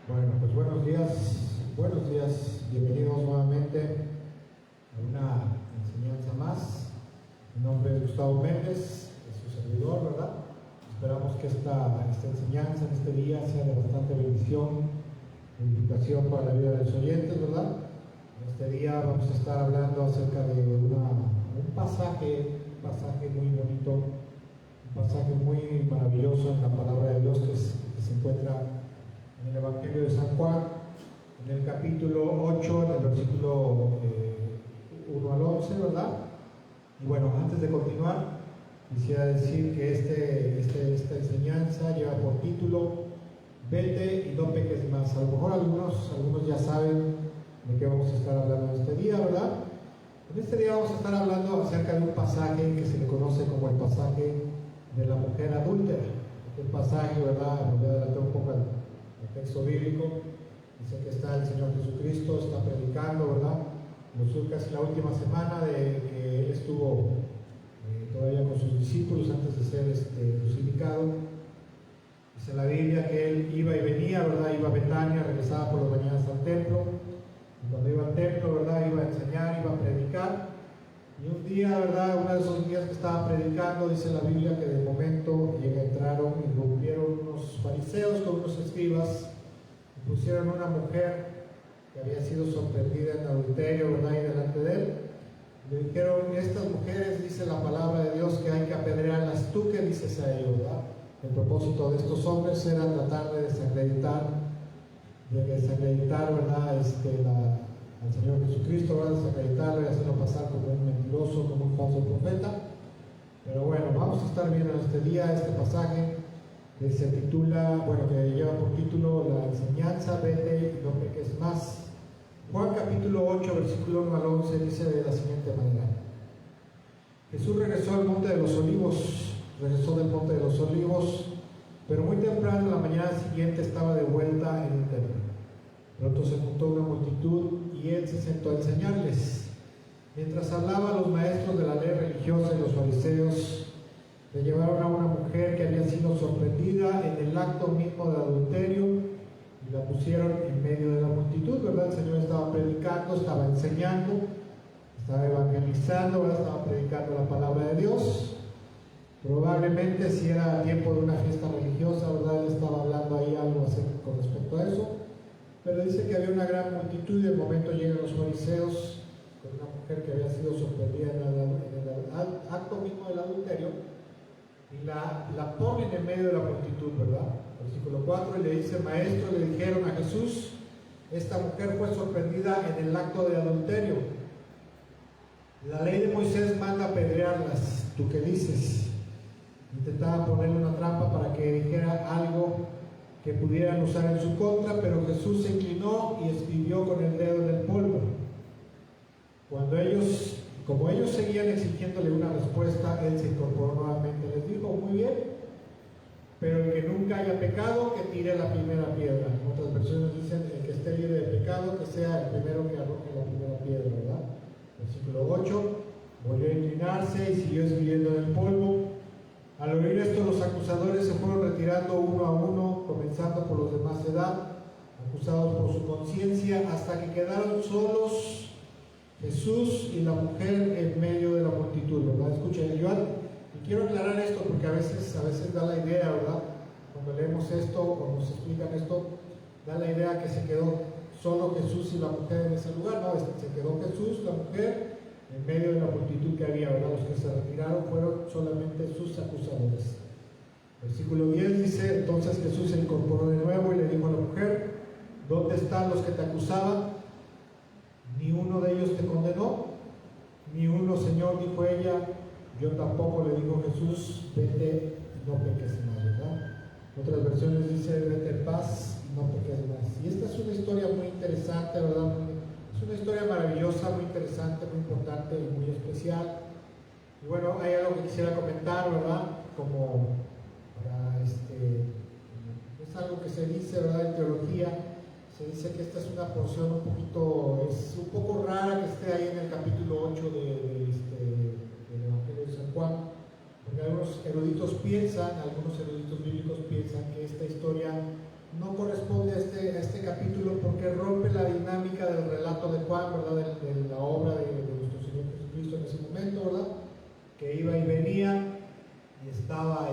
Bueno, pues buenos días, bienvenidos nuevamente a una enseñanza más. Mi nombre es Gustavo Méndez, es su servidor, ¿verdad? Esperamos que esta enseñanza en este día sea de bastante bendición, edificación para la vida de los oyentes, ¿verdad? En este día vamos a estar hablando acerca de un pasaje muy bonito, un pasaje muy maravilloso en la palabra de Dios que se encuentra en el Evangelio de San Juan, en el capítulo 8, en el versículo 1 al 11, ¿verdad? Y bueno, antes de continuar, quisiera decir que esta enseñanza lleva por título Vete y no peques más. A lo mejor algunos ya saben de qué vamos a estar hablando en este día, ¿verdad? En este día vamos a estar hablando acerca de un pasaje que se le conoce como el pasaje de la mujer adúltera. Este pasaje, ¿verdad? Me voy a adelantar un poco al texto bíblico. Dice que está el Señor Jesucristo, está predicando, ¿verdad? Casi la última semana de que él estuvo todavía con sus discípulos antes de ser crucificado. Dice la Biblia que él iba y venía, ¿verdad? Iba a Betania, regresaba por las mañanas al templo. Y cuando iba al templo, ¿verdad? Iba a enseñar, iba a predicar. Y un día, ¿verdad? Uno de esos días que estaba predicando, dice la Biblia que de momento entraron y rompieron unos fariseos con unos escribas y pusieron una mujer que había sido sorprendida en adulterio, ¿verdad? Y delante de él. Le dijeron, estas mujeres, dice la palabra de Dios, que hay que apedrearlas. ¿Tú qué dices a ellos, verdad? El propósito de estos hombres era tratar de desacreditar, ¿verdad? Al Señor Jesucristo, ¿verdad? Desacreditarlo y hacerlo pasar como un mentiroso, como un falso profeta. Pero bueno, vamos a estar viendo en este día este pasaje que se titula, que lleva por título la enseñanza, vete y no peques más. Juan capítulo 8, versículo 1 al 11 dice de la siguiente manera: Jesús regresó del monte de los olivos, pero muy temprano en la mañana siguiente estaba de vuelta en el templo. Pronto se juntó una multitud y él se sentó a enseñarles. Mientras hablaba, los maestros de la ley religiosa y los fariseos le llevaron a una mujer que había sido sorprendida en el acto mismo de adulterio y la pusieron en medio de la multitud, ¿verdad? El Señor estaba predicando, estaba enseñando, estaba evangelizando, ¿verdad? Estaba predicando la palabra de Dios. Probablemente si era tiempo de una fiesta religiosa, ¿verdad? Él estaba hablando ahí algo con respecto a eso. Pero dice que había una gran multitud y de momento llegan los fariseos con una mujer que había sido sorprendida en el acto mismo del adulterio y la ponen en medio de la multitud, ¿verdad? Versículo 4, y le dice: Maestro, le dijeron a Jesús, esta mujer fue sorprendida en el acto de adulterio. La ley de Moisés manda apedrearlas. ¿Tú qué dices? Intentaban ponerle una trampa para que dijera algo que pudieran usar en su contra, pero Jesús se inclinó y escribió con el dedo en el polvo. Como ellos seguían exigiéndole una respuesta, él se incorporó nuevamente. Les dijo: muy bien, pero el que nunca haya pecado, que tire la primera piedra. En otras versiones dicen: el que esté libre de pecado, que sea el primero que arroje la primera piedra, ¿verdad? Versículo 8, volvió a inclinarse y siguió escribiendo en el polvo. Al oír esto, los acusadores se fueron retirando uno a uno, comenzando por los de más edad, acusados por su conciencia, hasta que quedaron solos Jesús y la mujer en medio de la multitud, ¿verdad? Escuchen, yo quiero aclarar esto porque a veces da la idea, ¿verdad? Cuando leemos esto o nos explican esto, da la idea que se quedó solo Jesús y la mujer en ese lugar. No, se quedó Jesús, la mujer, en medio de la multitud que había, ¿verdad? Los que se retiraron fueron solamente sus acusadores. Versículo 10 dice: Entonces Jesús se incorporó de nuevo y le dijo a la mujer: ¿Dónde están los que te acusaban? ¿Ni uno de ellos te condenó? Ni uno, Señor, dijo ella. Yo tampoco, le dijo Jesús. Vete y no peques más, ¿verdad? Otras versiones dice: vete en paz y no peques más. Y esta es una historia muy interesante, ¿verdad? Es una historia maravillosa, muy interesante, muy importante y muy especial. Y bueno, hay algo que quisiera comentar, ¿verdad? Como para es algo que se dice, ¿verdad? En teología se dice que esta es una porción es un poco rara que esté ahí en el capítulo 8 del Evangelio de San Juan, porque algunos eruditos bíblicos piensan que esta historia no corresponde a este capítulo porque rompe la dinámica del relato de Juan, ¿verdad? De la obra de nuestro Señor Jesucristo en ese momento, ¿verdad? Que iba y venía y estaba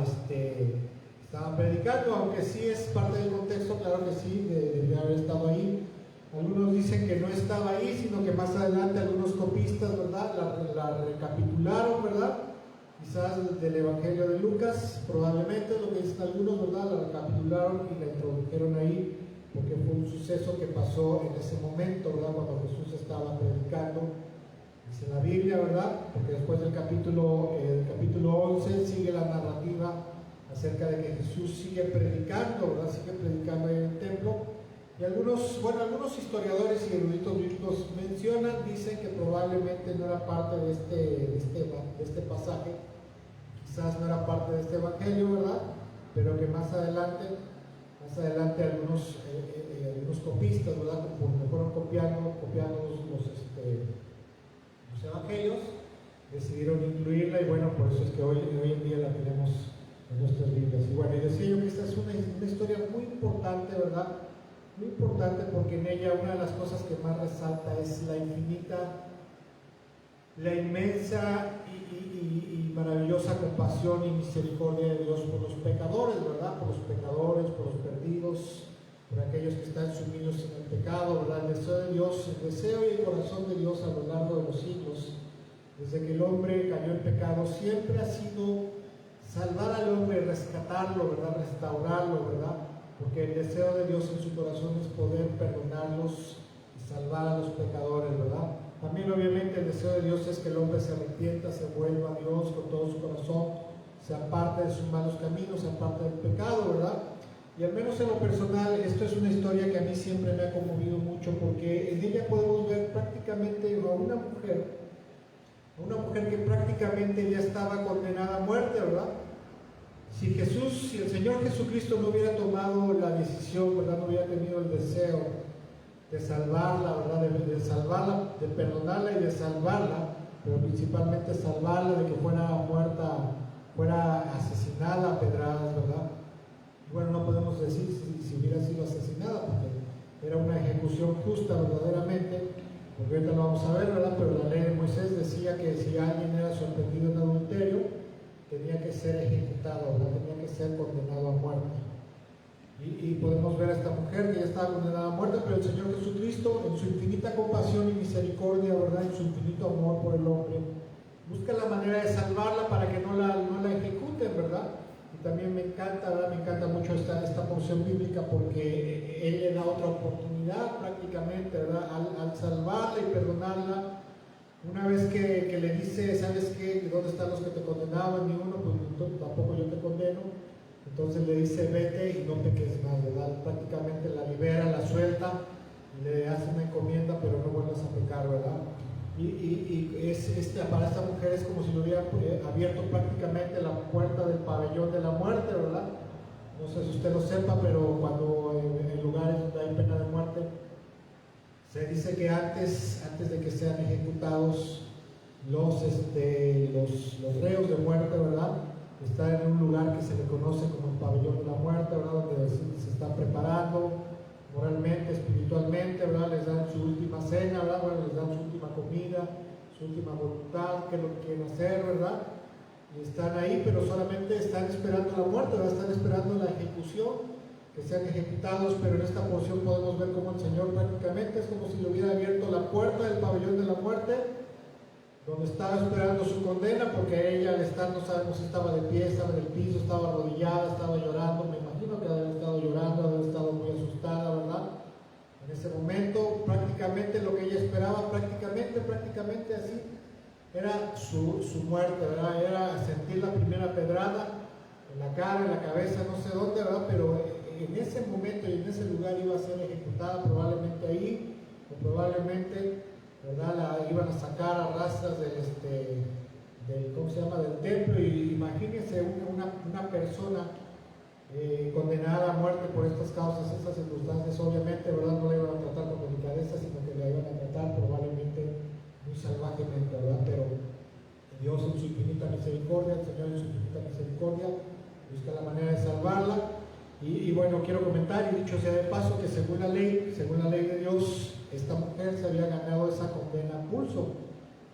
predicando, aunque sí es parte del contexto, claro que sí, debería haber estado ahí. Algunos dicen que no estaba ahí, sino que más adelante algunos copistas, ¿verdad? La recapitularon, ¿verdad? Quizás del Evangelio de Lucas, probablemente lo que dicen algunos, ¿verdad? La recapitularon y la introdujeron ahí, porque fue un suceso que pasó en ese momento, ¿verdad? Cuando Jesús estaba predicando. Dice la Biblia, ¿verdad? Porque después del capítulo 11 sigue la narrativa acerca de que Jesús sigue predicando, ¿verdad? Sigue predicando ahí en el templo. Y algunos historiadores y eruditos bíblicos mencionan, dicen que probablemente no era parte de este pasaje, quizás no era parte de este evangelio, ¿verdad? Pero que más adelante algunos copistas, ¿verdad? Conforme fueron copiando los evangelios, decidieron incluirla, y bueno, por eso es que hoy en día la tenemos en nuestras Biblias. Y bueno, y decía yo que esta es una historia muy importante, ¿verdad? Muy importante, porque en ella una de las cosas que más resalta es la inmensa y maravillosa compasión y misericordia de Dios por los pecadores, ¿verdad? Por los pecadores, por los perdidos, por aquellos que están sumidos en el pecado, ¿verdad? El deseo de Dios, el deseo y el corazón de Dios a lo largo de los siglos, desde que el hombre cayó en pecado, siempre ha sido salvar al hombre, rescatarlo, ¿verdad? Restaurarlo, ¿verdad? Porque el deseo de Dios en su corazón es poder perdonarlos y salvar a los pecadores, ¿verdad? También obviamente el deseo de Dios es que el hombre se arrepienta, se vuelva a Dios con todo su corazón, se aparte de sus malos caminos, se aparte del pecado, ¿verdad? Y al menos en lo personal, esto es una historia que a mí siempre me ha conmovido mucho, porque en ella podemos ver prácticamente a una mujer que prácticamente ya estaba condenada a muerte, ¿verdad? Si el Señor Jesucristo no hubiera tomado la decisión, ¿verdad? No hubiera tenido el deseo de salvarla, ¿verdad? De salvarla, de perdonarla y de salvarla, pero principalmente salvarla de que fuera asesinada a pedradas, ¿verdad? Y bueno, no podemos decir si hubiera sido asesinada, porque era una ejecución justa verdaderamente, porque ahorita lo vamos a ver, ¿verdad? Pero la ley de Moisés decía que si alguien era sorprendido en adulterio, tenía que ser ejecutado, ¿verdad? Tenía que ser condenado a muerte. Y podemos ver a esta mujer que ya estaba condenada a muerte, pero el Señor Jesucristo, en su infinita compasión y misericordia, ¿verdad? En su infinito amor por el hombre, busca la manera de salvarla para que no la ejecuten, ¿verdad? Y también me encanta, ¿verdad? Me encanta mucho esta porción bíblica, porque Él le da otra oportunidad prácticamente, ¿verdad? Al salvarla y perdonarla. Una vez que le dice, ¿sabes qué? ¿Dónde están los que te condenaban? Ni uno, pues tampoco yo te condeno. Entonces le dice, vete y no peques más, ¿verdad? Prácticamente la libera, la suelta, le hace una encomienda, pero no vuelvas a pecar, ¿verdad? Para esta mujer es como si le hubiera abierto prácticamente la puerta del pabellón de la muerte, ¿verdad? No sé si usted lo sepa, pero cuando en lugares donde hay pena de muerte, se dice que antes de que sean ejecutados los reos de muerte, ¿verdad? Están en un lugar que se le conoce como el pabellón de la muerte, ¿verdad? Donde se están preparando moralmente, espiritualmente, ¿verdad? Les dan su última cena, ¿verdad? Bueno, les dan su última comida, su última voluntad, qué es lo que quieren hacer, ¿verdad? Y están ahí, pero solamente están esperando la muerte, ¿verdad? Están esperando la ejecución, que sean ejecutados, pero en esta porción podemos ver cómo el Señor prácticamente es como si le hubiera abierto la puerta del pabellón de la muerte, donde estaba esperando su condena, porque ella al estar, no sabemos si estaba de pie, estaba en el piso, estaba arrodillada, estaba llorando, me imagino que había estado llorando, había estado muy asustada, ¿verdad? En ese momento prácticamente lo que ella esperaba, prácticamente así, era su muerte, ¿verdad? Era sentir la primera pedrada en la cara, en la cabeza, no sé dónde, ¿verdad? Pero en ese momento y en ese lugar iba a ser ejecutada, probablemente ahí, o probablemente, ¿verdad? La iban a sacar a rastras ¿cómo se llama? Del templo. Y imagínense una persona condenada a muerte por estas causas, estas circunstancias, obviamente, ¿verdad? No la iban a tratar con delicadeza, sino que la iban a tratar probablemente muy salvajemente, ¿verdad? Pero Dios en su infinita misericordia, el Señor en su infinita misericordia, busca la manera de salvarla. Y bueno, quiero comentar, y dicho sea de paso, que según la ley de Dios, esta mujer se había ganado esa condena a pulso.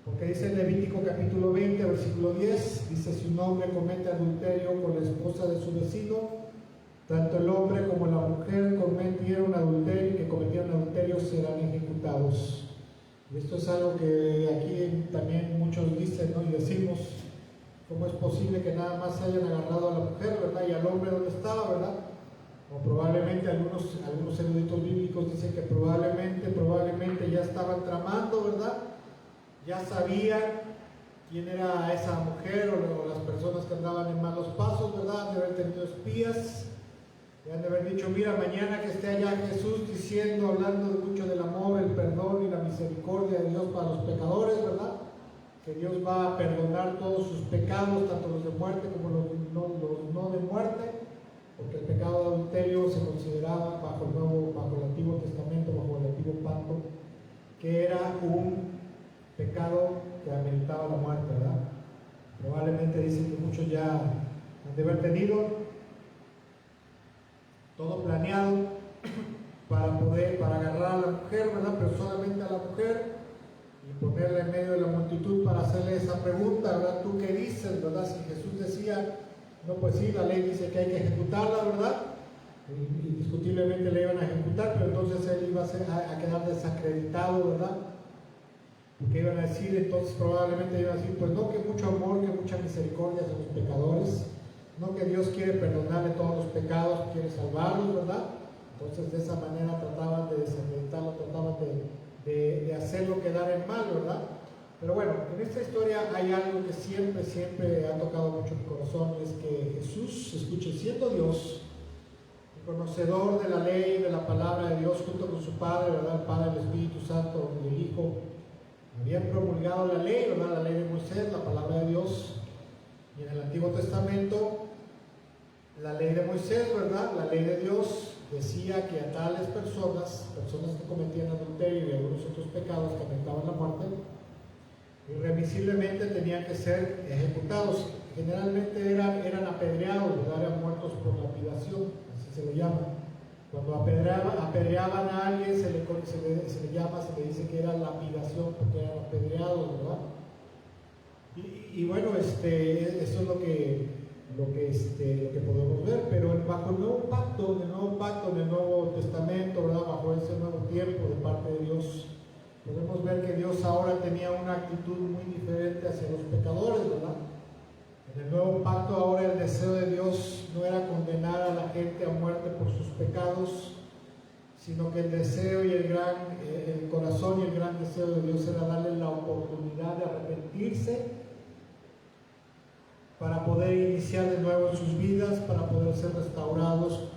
Porque dice en Levítico capítulo 20, versículo 10, dice: si un hombre comete adulterio con la esposa de su vecino, tanto el hombre como la mujer que cometieron adulterio serán ejecutados. Y esto es algo que aquí también muchos dicen, ¿no? Y decimos: ¿cómo es posible que nada más hayan agarrado a la mujer, ¿verdad? Y al hombre, ¿dónde estaba, verdad? O probablemente algunos eruditos bíblicos dicen que probablemente ya estaban tramando, ¿verdad? Ya sabían quién era esa mujer o las personas que andaban en malos pasos, ¿verdad? De haber tenido espías, de haber dicho: mira, mañana que esté allá Jesús diciendo, hablando mucho del amor, el perdón y la misericordia de Dios para los pecadores, ¿verdad? Que Dios va a perdonar todos sus pecados, tanto los de muerte como los no de muerte, porque el pecado de adulterio se consideraba bajo el Antiguo Testamento, bajo el Antiguo Pacto, que era un pecado que ameritaba la muerte, ¿verdad? Probablemente dicen que muchos ya han de haber tenido todo planeado para agarrar a la mujer, ¿verdad? Pero solamente a la mujer, y ponerla en medio de la multitud para hacerle esa pregunta, ¿verdad? ¿Tú qué dices, verdad? Si Jesús decía: no, pues sí, la ley dice que hay que ejecutarla, ¿verdad? Indiscutiblemente le iban a ejecutar, pero entonces él iba a quedar desacreditado, ¿verdad? Porque iban a decir, entonces probablemente iban a decir: pues no, que mucho amor, que mucha misericordia hacia los pecadores, no que Dios quiere perdonarle todos los pecados, quiere salvarlos, ¿verdad? Entonces de esa manera trataban de desacreditarlo, trataban de hacerlo quedar en mal, ¿verdad? Pero bueno, en esta historia hay algo que siempre ha tocado mucho mi corazón, y es que Jesús, escuche, siendo Dios, el conocedor de la ley, de la palabra de Dios, junto con su Padre, ¿verdad? El Padre, el Espíritu Santo y el Hijo, habían promulgado la ley, ¿verdad? La ley de Moisés, la palabra de Dios. Y en el Antiguo Testamento, la ley de Moisés, ¿verdad? La ley de Dios decía que a tales personas que cometían adulterio y algunos otros pecados que afectaban la muerte, irremisiblemente tenían que ser ejecutados. Generalmente eran apedreados, ¿verdad? Eran muertos por lapidación, así se le llama. Cuando apedreaban a alguien se le dice que era lapidación, porque eran apedreados, ¿verdad? Y bueno, eso es lo que podemos ver, pero bajo el nuevo pacto, en el Nuevo Testamento, ¿verdad? Bajo ese nuevo tiempo de parte de Dios, podemos ver que Dios ahora tenía una actitud muy diferente hacia los pecadores, ¿verdad? En el nuevo pacto ahora el deseo de Dios no era condenar a la gente a muerte por sus pecados, sino que el deseo y el corazón y el gran deseo de Dios era darle la oportunidad de arrepentirse para poder iniciar de nuevo en sus vidas, para poder ser restaurados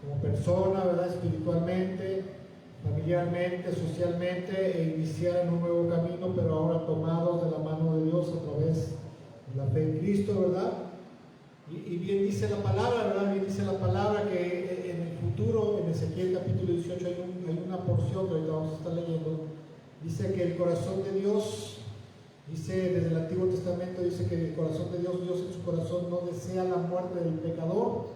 como persona, ¿verdad? Espiritualmente, familiarmente, socialmente, e iniciar en un nuevo camino, pero ahora tomados de la mano de Dios a través de la fe en Cristo, ¿verdad? Y bien dice la palabra, ¿verdad? Bien dice la palabra que en el futuro, en Ezequiel capítulo 18, hay una porción que ahorita vamos a estar leyendo, dice que el corazón de Dios, dice desde el Antiguo Testamento, dice que el corazón de Dios en su corazón no desea la muerte del pecador,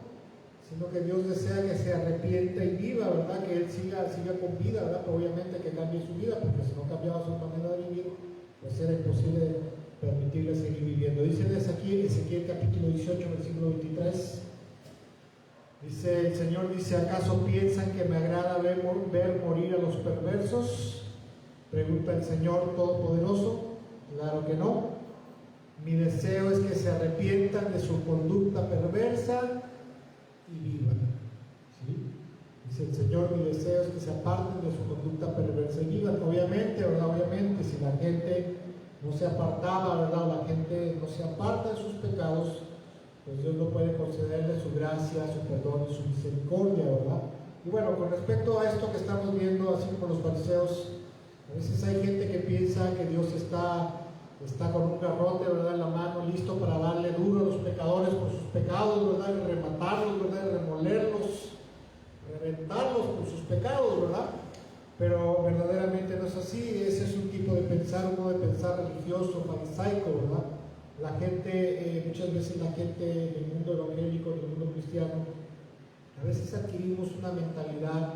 sino que Dios desea que se arrepienta y viva, ¿verdad? Que él siga con vida, ¿verdad? Obviamente que cambie su vida, porque si no cambiaba su manera de vivir, pues era imposible permitirle seguir viviendo. Dice desde aquí, Ezequiel capítulo 18, versículo 23, dice, el Señor dice: ¿acaso piensan que me agrada ver morir a los perversos? Pregunta el Señor Todopoderoso. Claro que no. Mi deseo es que se arrepientan de su conducta perversa y vivan. ¿Sí? Dice el Señor: mi deseo es que se aparten de su conducta perversa y vivan. Obviamente, ¿verdad? Obviamente, si la gente no se apartaba, ¿verdad? La gente no se aparta de sus pecados, pues Dios no puede concederle su gracia, su perdón y su misericordia, ¿verdad? Y bueno, con respecto a esto que estamos viendo, así como los fariseos, a veces hay gente que piensa que Dios está con un garrote, ¿verdad?, en la mano, listo para darle duro a los pecadores por sus pecados, ¿verdad?, y rematarlos, ¿verdad?, y remolerlos, reventarlos por sus pecados, ¿verdad? Pero verdaderamente no es así. Ese es un tipo de pensar, uno de pensar religioso, farisaico, ¿verdad? La gente, muchas veces la gente del mundo evangélico, del mundo cristiano, A veces adquirimos una mentalidad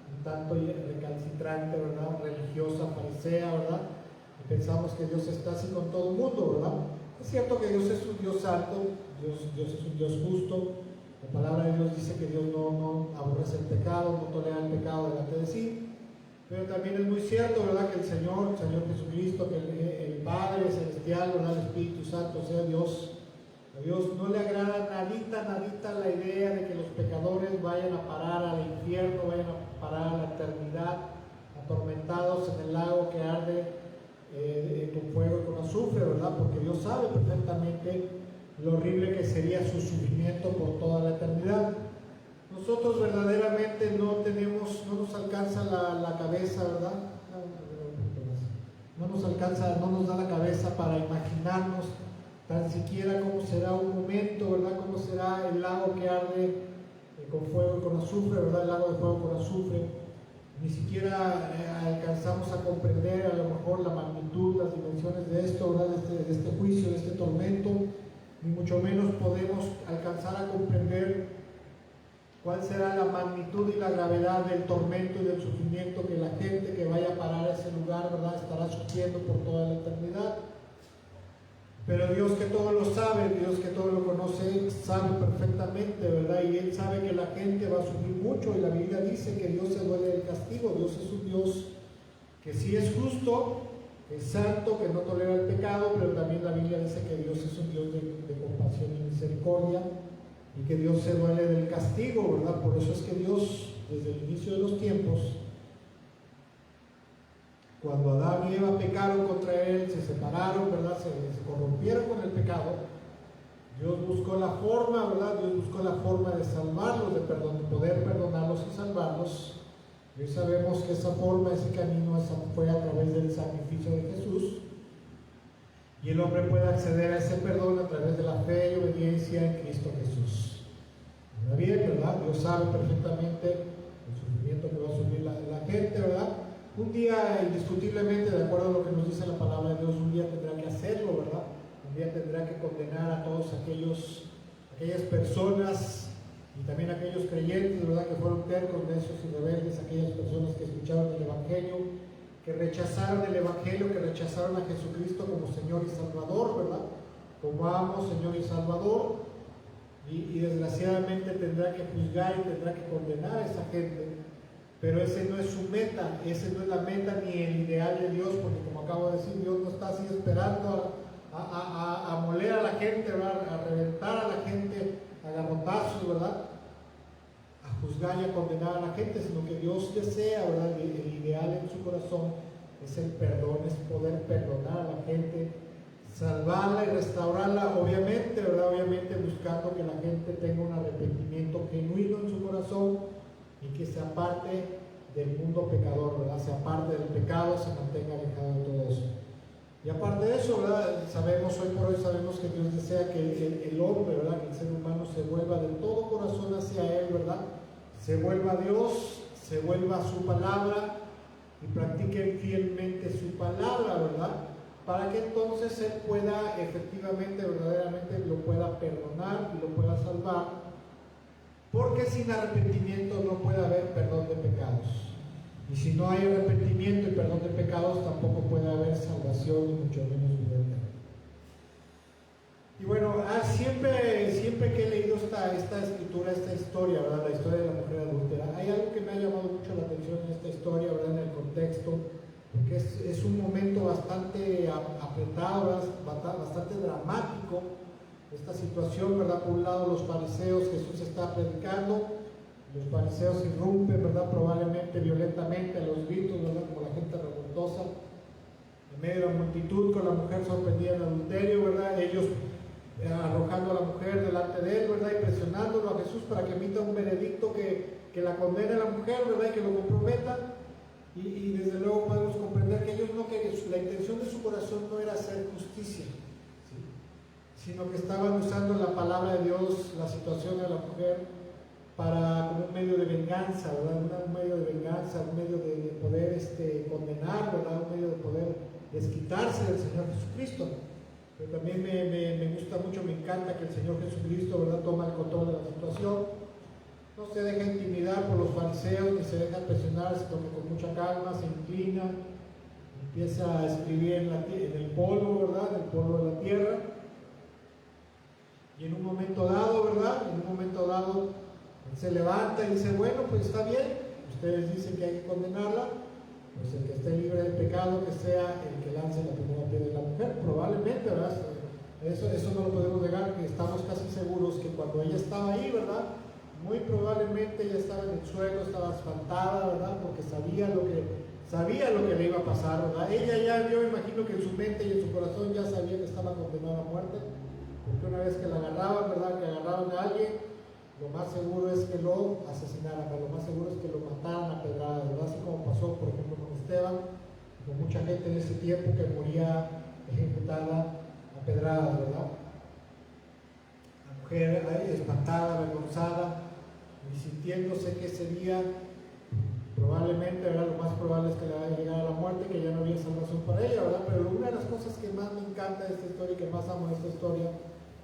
un tanto recalcitrante, ¿verdad? Religiosa, farisea, ¿verdad? Y pensamos que Dios está así con todo el mundo, ¿verdad? Es cierto que Dios es un Dios santo, Dios es un Dios justo. La palabra de Dios dice que Dios no aborrece el pecado, no tolera el pecado delante de sí. Pero también es muy cierto, ¿verdad? Que el Señor Jesucristo, que el Padre Celestial, ¿verdad? El Espíritu Santo, sea Dios. A Dios no le agrada nadita la idea de que los pecadores vayan a parar al infierno, vayan a parar a la eternidad, atormentados en el lago que arde con fuego y con azufre, ¿verdad? Porque Dios sabe perfectamente lo horrible que sería su sufrimiento por toda la eternidad. Nosotros verdaderamente no nos alcanza la cabeza, ¿verdad? No nos da la cabeza para imaginarnos tan siquiera cómo será un momento, ¿verdad? Cómo será el lago que arde con fuego y con azufre, ¿verdad? El lago de fuego con azufre. Ni siquiera alcanzamos a comprender a lo mejor la magnitud, las dimensiones de esto, ¿verdad? De este juicio, de este tormento. Ni mucho menos podemos alcanzar a comprender cuál será la magnitud y la gravedad del tormento y del sufrimiento que la gente que vaya a parar a ese lugar, ¿verdad? Estará sufriendo por toda la eternidad. Pero Dios, que todo lo sabe, Dios que todo lo conoce, sabe perfectamente, ¿verdad? Y Él sabe que la gente va a sufrir mucho, y la Biblia dice que Dios se duele del castigo. Dios es un Dios que sí es justo, que es santo, que no tolera el pecado, pero también la Biblia dice que Dios es un Dios de compasión y misericordia, y que Dios se duele del castigo, ¿verdad? Por eso es que Dios, desde el inicio de los tiempos, cuando Adán y Eva pecaron contra Él, se separaron, ¿verdad? Se corrompieron con el pecado. Dios buscó la forma, ¿verdad? Dios buscó la forma de salvarlos, de poder perdonarlos y salvarlos. Y hoy sabemos que esa forma, ese camino fue a través del sacrificio de Jesús. Y el hombre puede acceder a ese perdón a través de la fe y obediencia en Cristo Jesús. Ahora bien, ¿verdad? Dios sabe perfectamente el sufrimiento que va a sufrir la gente, ¿verdad? Un día, indiscutiblemente, de acuerdo a lo que nos dice la palabra de Dios, un día tendrá que hacerlo, ¿verdad? Un día tendrá que condenar a todos aquellas personas y también aquellos creyentes, ¿verdad? Que fueron tercos, necios y rebeldes, aquellas personas que escucharon el Evangelio, que rechazaron el Evangelio, que rechazaron a Jesucristo como Señor y Salvador, ¿verdad? Como amo, Señor y Salvador. Y desgraciadamente tendrá que juzgar y tendrá que condenar a esa gente. Pero ese no es su meta, ese no es la meta ni el ideal de Dios, porque como acabo de decir, Dios no está así esperando a moler a la gente, ¿verdad? A reventar a la gente a garrotazos, ¿verdad? A juzgar y a condenar a la gente, sino que Dios desea, ¿verdad? El ideal en su corazón es el perdón, es poder perdonar a la gente, salvarla y restaurarla, obviamente, ¿verdad? Obviamente buscando que la gente tenga un arrepentimiento genuino en su corazón, y que se aparte del mundo pecador, ¿verdad? Se aparte del pecado, se mantenga alejado de todo eso. Y aparte de eso, ¿verdad? Hoy por hoy sabemos que Dios desea que el hombre, ¿verdad? Que el ser humano se vuelva de todo corazón hacia Él, ¿verdad? Se vuelva a Dios, se vuelva a su palabra y practique fielmente su palabra, ¿verdad? Para que entonces Él pueda efectivamente, verdaderamente lo pueda perdonar y lo pueda salvar. Porque sin arrepentimiento no puede haber perdón de pecados. Y si no hay arrepentimiento y perdón de pecados, tampoco puede haber salvación, ni mucho menos vida eterna. Y bueno, siempre que he leído esta escritura, esta historia, ¿verdad? La historia de la mujer adúltera, hay algo que me ha llamado mucho la atención en esta historia, ¿verdad? En el contexto, porque es un momento bastante apretado, bastante dramático. Esta situación, ¿verdad? Por un lado los fariseos, Jesús está predicando, los fariseos irrumpen, ¿verdad? Probablemente violentamente a los gritos, ¿verdad? Como la gente revoltosa, en medio de la multitud, con la mujer sorprendida en adulterio, ¿verdad? Ellos arrojando a la mujer delante de él, ¿verdad? Y presionándolo a Jesús para que emita un veredicto que la condene a la mujer, ¿verdad? Y que lo comprometa. Y desde luego podemos comprender que ellos que la intención de su corazón no era hacer justicia, sino que estaban usando la palabra de Dios, la situación de la mujer, como un medio de venganza, ¿verdad? Un medio de venganza, un medio de poder condenar, ¿verdad? Un medio de poder desquitarse del Señor Jesucristo. Pero también me gusta mucho, me encanta que el Señor Jesucristo, ¿verdad? Toma el control de la situación no se deja intimidar por los fariseos, ni se deja presionar, sino que con mucha calma se inclina, empieza a escribir en el polvo, ¿verdad? En el polvo de la tierra. Y en un momento dado, ¿verdad? En un momento dado, él se levanta y dice, bueno, pues está bien, ustedes dicen que hay que condenarla, pues el que esté libre del pecado, que sea el que lance la primera piedra de la mujer. Probablemente, ¿verdad? Eso no lo podemos negar, que estamos casi seguros que cuando ella estaba ahí, ¿verdad? Muy probablemente ella estaba en el suelo, estaba espantada, ¿verdad? Porque sabía lo que le iba a pasar, ¿verdad? Ella ya, yo imagino que en su mente y en su corazón ya sabía que estaba condenada a muerte, porque una vez que la agarraban, ¿verdad? Que agarraban a alguien, lo más seguro es que lo asesinaran, lo más seguro es que lo mataran a pedradas, ¿verdad? Así como pasó, por ejemplo, con Esteban, con mucha gente en ese tiempo que moría ejecutada a pedradas, ¿verdad? La mujer ahí espantada, avergonzada, y sintiéndose que ese día probablemente, ¿verdad? Lo más probable es que le vaya a llegar a la muerte, que ya no había salvación para ella, ¿verdad? Pero una de las cosas que más me encanta de esta historia y que más amo de esta historia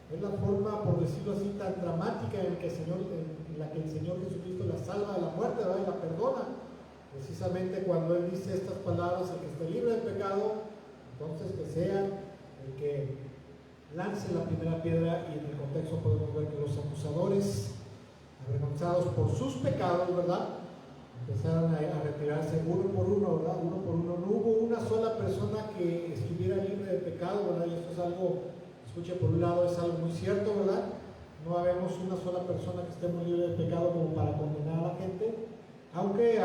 es la forma, por decirlo así, tan dramática en la que el Señor Jesucristo la salva de la muerte, ¿verdad? Y la perdona. Precisamente cuando Él dice estas palabras, el que esté libre del pecado, entonces que sea el que lance la primera piedra. Y en el contexto podemos ver que los acusadores, avergonzados por sus pecados, ¿verdad? Empezaron a retirarse uno por uno, ¿verdad? Uno por uno. No hubo una sola persona que estuviera libre de pecado, ¿verdad? Y esto es algo, escuche, por un lado es algo muy cierto, ¿verdad? No habemos una sola persona que esté muy libre de pecado como para condenar a la gente. Aunque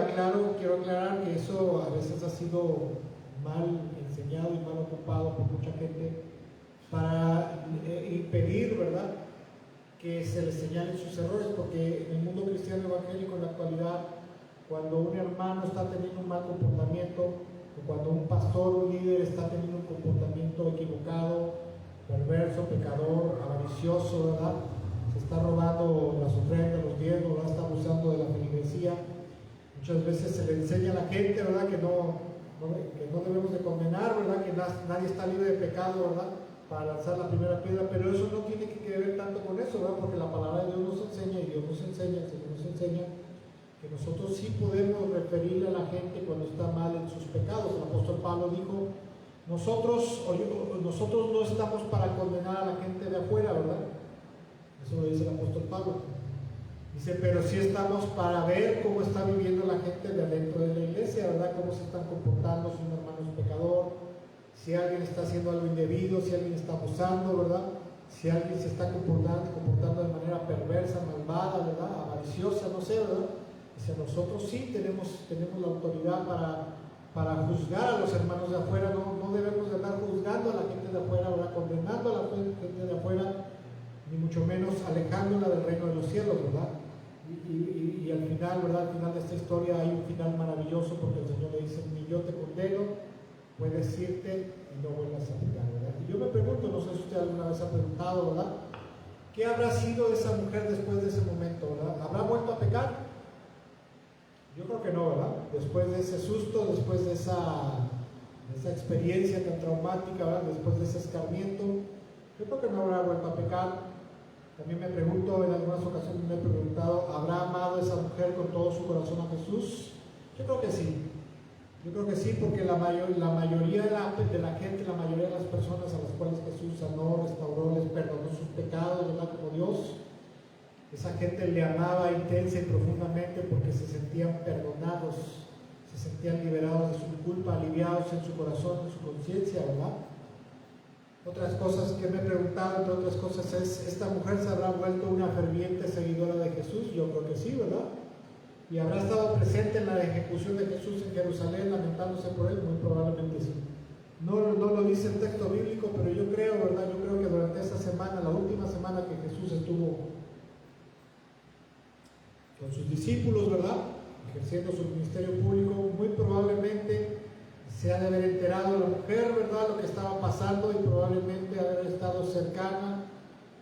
quiero aclarar que eso a veces ha sido mal enseñado y mal ocupado por mucha gente para impedir, ¿verdad?, que se les señalen sus errores, porque en el mundo cristiano evangélico en la actualidad, cuando un hermano está teniendo un mal comportamiento, o cuando un pastor, un líder está teniendo un comportamiento equivocado, perverso, pecador, avaricioso, ¿verdad?, se está robando las ofrendas, los diezmos, ¿verdad?, está abusando de la feligresía. Muchas veces se le enseña a la gente, ¿verdad?, que no debemos de condenar, ¿verdad?, que nadie está libre de pecado, ¿verdad?, para lanzar la primera piedra, pero eso no tiene que ver tanto con eso, ¿verdad?, porque la palabra de Dios nos enseña, y Dios nos enseña, el Señor nos enseña, que nosotros sí podemos referirle a la gente cuando está mal en sus pecados. El apóstol Pablo dijo, nosotros no estamos para condenar a la gente de afuera, ¿verdad? Eso lo dice el apóstol Pablo. Dice, pero sí estamos para ver cómo está viviendo la gente de adentro de la iglesia, ¿verdad? Cómo se están comportando, si un hermano es pecador, si alguien está haciendo algo indebido, si alguien está abusando, ¿verdad? Si alguien se está comportando de manera perversa, malvada, ¿verdad?, avariciosa, no sé, ¿verdad? Dice, nosotros sí tenemos la autoridad para juzgar a los hermanos de afuera. No debemos de andar juzgando a la gente de afuera, ¿verdad?, condenando a la gente de afuera, ni mucho menos alejándola del reino de los cielos, ¿verdad? Y al final, ¿verdad?, al final de esta historia hay un final maravilloso, porque el Señor le dice, ni yo te condeno, puedes irte y no vuelvas a pecar, ¿verdad? Y yo me pregunto, no sé si usted alguna vez ha preguntado, ¿verdad?, ¿qué habrá sido de esa mujer después de ese momento, ¿verdad? ¿Habrá vuelto a pecar? Yo creo que no, ¿verdad? Después de ese susto, después de esa experiencia tan traumática, ¿verdad?, después de ese escarmiento, yo creo que no habrá vuelto a pecar. También me pregunto, en algunas ocasiones me he preguntado, ¿habrá amado esa mujer con todo su corazón a Jesús? Yo creo que sí. Yo creo que sí, porque la mayoría de la gente, la mayoría de las personas a las cuales Jesús sanó, restauró, les perdonó sus pecados, ¿verdad?, como Dios, esa gente le amaba intensa y profundamente porque se sentían perdonados, se sentían liberados de su culpa, aliviados en su corazón, en su conciencia, ¿verdad? Otras cosas que me he preguntado, entre otras cosas, es, ¿esta mujer se habrá vuelto una ferviente seguidora de Jesús? Yo creo que sí, ¿verdad? ¿Y habrá estado presente en la ejecución de Jesús en Jerusalén, lamentándose por él? Muy probablemente sí. No lo dice el texto bíblico, pero yo creo, ¿verdad? Yo creo que durante esa semana, la última semana que Jesús estuvo con sus discípulos, ¿verdad?, ejerciendo su ministerio público, muy probablemente se ha de haber enterado la mujer, ¿verdad?, lo que estaba pasando, y probablemente haber estado cercana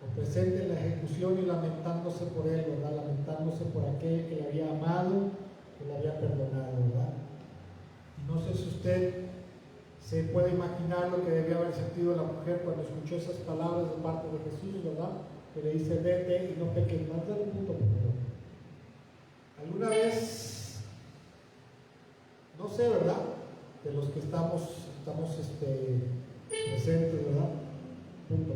o presente en la ejecución y lamentándose por él, ¿verdad?, lamentándose por aquel que le había amado, que le había perdonado, ¿verdad? Y no sé si usted se puede imaginar lo que debía haber sentido la mujer cuando escuchó esas palabras de parte de Jesús, ¿verdad?, que le dice, vete y no peques más. Dale un punto, por favor. ¿Alguna vez, no sé, verdad? De los que estamos presentes, ¿verdad? Punto.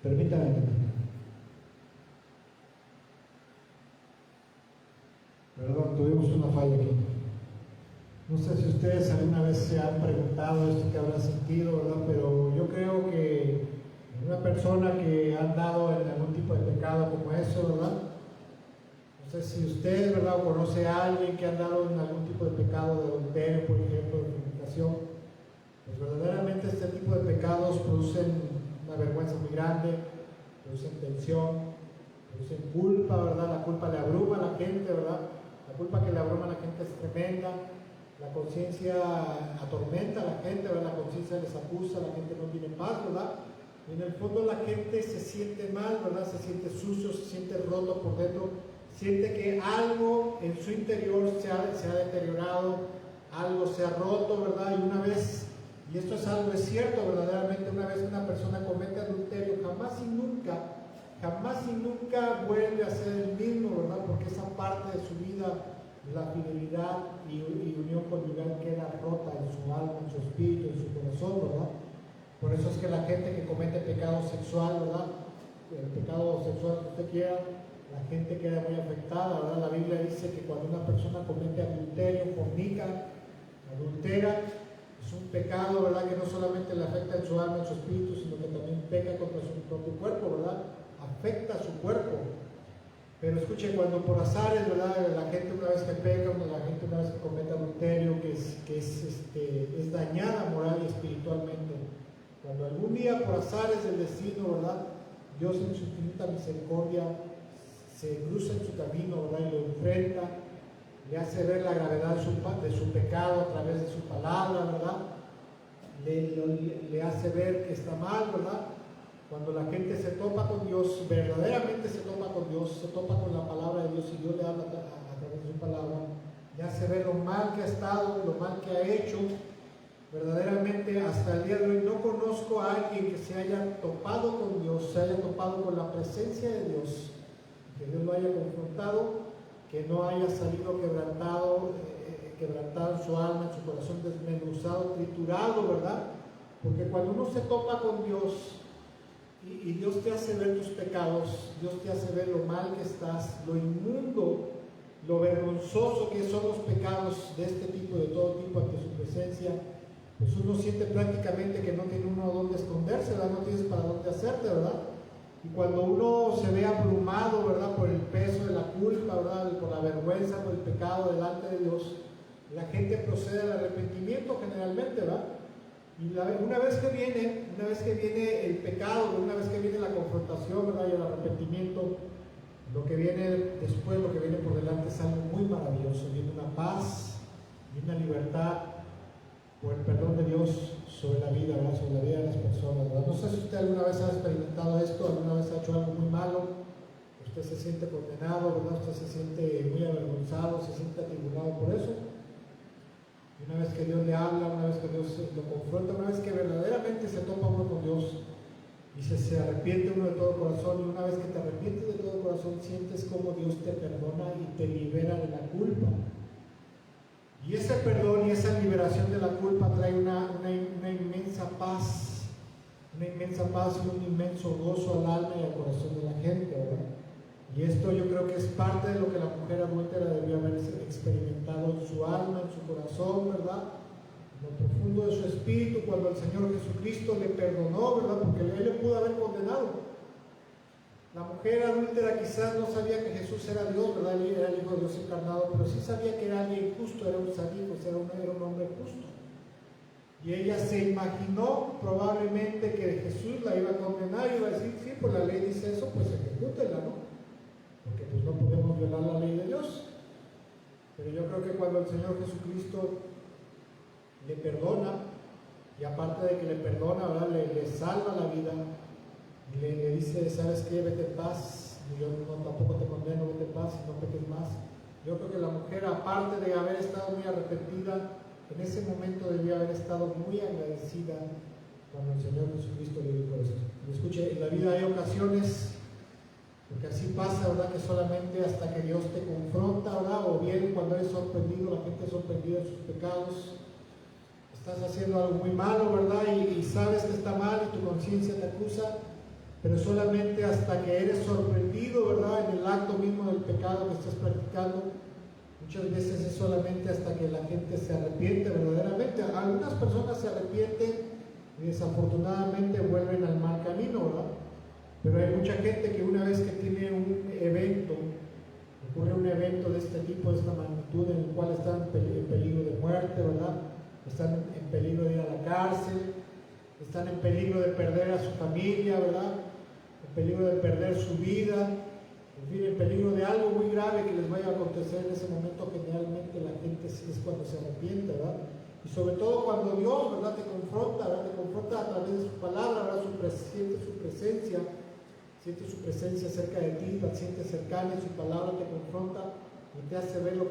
Permítame. Perdón, tuvimos una falla aquí. No sé si ustedes alguna vez se han preguntado esto que habrán sentido, ¿verdad? Pero yo creo que una persona que ha andado en algún tipo de pecado como eso, ¿verdad? No sé si usted, ¿verdad? O conoce a alguien que ha andado en algún tipo de pecado de adulterio, por ejemplo, de fornicación. Pues verdaderamente este tipo de pecados producen una vergüenza muy grande, producen tensión, producen culpa, ¿verdad? La culpa le abruma a la gente, ¿verdad? La culpa que le abruma a la gente es tremenda. La conciencia atormenta a la gente, ¿verdad? La conciencia les acusa, la gente no tiene paz, ¿verdad? Y en el fondo la gente se siente mal, ¿verdad? Se siente sucio, se siente roto por dentro, siente que algo en su interior se ha deteriorado, algo se ha roto, ¿verdad? Y una vez, y esto es algo, es cierto verdaderamente, una vez una persona comete adulterio, jamás y nunca vuelve a ser el mismo, ¿verdad? Porque esa parte de su vida, la fidelidad y unión conyugal queda rota en su alma, en su espíritu, en su corazón, ¿verdad? Por eso es que la gente que comete pecado sexual, ¿verdad? El pecado sexual que usted quiera, la gente queda muy afectada, ¿verdad? La Biblia dice que cuando una persona comete adulterio, fornica, adultera, es un pecado, ¿verdad? Que no solamente le afecta en su alma, en su espíritu, sino que también peca contra su propio cuerpo, ¿verdad? Afecta a su cuerpo. Pero escuche, cuando por azares, ¿verdad? La gente una vez que peca, la gente una vez que comete adulterio, que es dañada moral y espiritualmente. Cuando algún día por azares del destino, ¿verdad? Dios en su infinita misericordia se cruza en su camino, ¿verdad? Y lo enfrenta, le hace ver la gravedad de su pecado a través de su palabra, ¿verdad? Le hace ver que está mal, ¿verdad? Cuando la gente se topa con Dios, verdaderamente se topa con Dios, se topa con la palabra de Dios y Dios le habla a través de su palabra, le hace ver lo mal que ha estado, lo mal que ha hecho. Verdaderamente hasta el día de hoy no conozco a alguien que se haya topado con Dios, se haya topado con la presencia de Dios, que Dios lo haya confrontado, que no haya salido quebrantado en su alma, en su corazón, desmenuzado, triturado, ¿verdad? Porque cuando uno se topa con Dios y Dios te hace ver tus pecados, Dios te hace ver lo mal que estás, lo inmundo, lo vergonzoso que son los pecados de este tipo, de todo tipo ante su presencia, pues uno siente prácticamente que no tiene uno dónde esconderse, ¿verdad? No tienes para dónde hacerte, ¿verdad? Y cuando uno se ve abrumado, ¿verdad? Por el peso de la culpa, ¿verdad? Por la vergüenza, por el pecado delante de Dios, la gente procede al arrepentimiento generalmente, ¿verdad? Y una vez que viene el pecado, una vez que viene la confrontación, ¿verdad? Y el arrepentimiento, lo que viene después, lo que viene por delante es algo muy maravilloso. Viene una paz, viene una libertad por el perdón de Dios sobre la vida, ¿verdad? Sobre la vida de las personas, ¿verdad? No sé si usted alguna vez ha experimentado esto, alguna vez ha hecho algo muy malo, usted se siente condenado, ¿verdad? Usted se siente muy avergonzado, se siente atribulado por eso. Y una vez que Dios le habla, una vez que Dios lo confronta, una vez que verdaderamente se topa uno con Dios y se arrepiente uno de todo corazón, y una vez que te arrepientes de todo corazón, sientes como Dios te perdona y te libera de la culpa. Y ese perdón y esa liberación de la culpa trae una inmensa paz, y un inmenso gozo al alma y al corazón de la gente, ¿verdad? Y esto yo creo que es parte de lo que la mujer adúltera debió haber experimentado en su alma, en su corazón, ¿verdad? En lo profundo de su espíritu, cuando el Señor Jesucristo le perdonó, ¿verdad? Porque Él le pudo haber condenado. La mujer adúltera quizás no sabía que Jesús era Dios, ¿verdad? Él era el Hijo de Dios encarnado, pero sí sabía que era alguien justo, era un sadismo, era un hombre justo. Y ella se imaginó probablemente que Jesús la iba a condenar y iba a decir, sí, pues la ley dice eso, pues ejecútela, ¿no? Porque pues no podemos violar la ley de Dios. Pero yo creo que cuando el Señor Jesucristo le perdona, y aparte de que le perdona, ¿verdad? Le salva la vida, y le dice, ¿sabes qué? Vete en paz, yo tampoco te condeno, vete en paz y no peques más. Yo creo que la mujer, aparte de haber estado muy arrepentida, en ese momento debía haber estado muy agradecida cuando el Señor Jesucristo le dijo esto. Y escuche, en la vida hay ocasiones, porque así pasa, ¿verdad? Que solamente hasta que Dios te confronta, ¿verdad? O bien cuando eres sorprendido, la gente es sorprendida en sus pecados. Estás haciendo algo muy malo, ¿verdad? Y sabes que está mal y tu conciencia te acusa, pero solamente hasta que eres sorprendido, ¿verdad? En el acto mismo del pecado que estás practicando. Muchas veces es solamente hasta que la gente se arrepiente verdaderamente. Algunas personas se arrepienten y desafortunadamente vuelven al mal camino, ¿verdad? Pero hay mucha gente que una vez que tiene un evento, ocurre un evento de este tipo, de esta magnitud, en el cual están en peligro de muerte, ¿verdad? Están en peligro de ir a la cárcel, están en peligro de perder a su familia, ¿verdad? En peligro de perder su vida, en fin, en peligro de algo muy grave que les vaya a acontecer en ese momento. Generalmente la gente es cuando se arrepiente, ¿verdad? Y sobre todo cuando Dios, ¿verdad?, te confronta, ¿verdad? Te confronta a través de su palabra, ¿verdad? Siente su presencia cerca de ti, la sientes cercana, y su palabra te confronta y te hace ver lo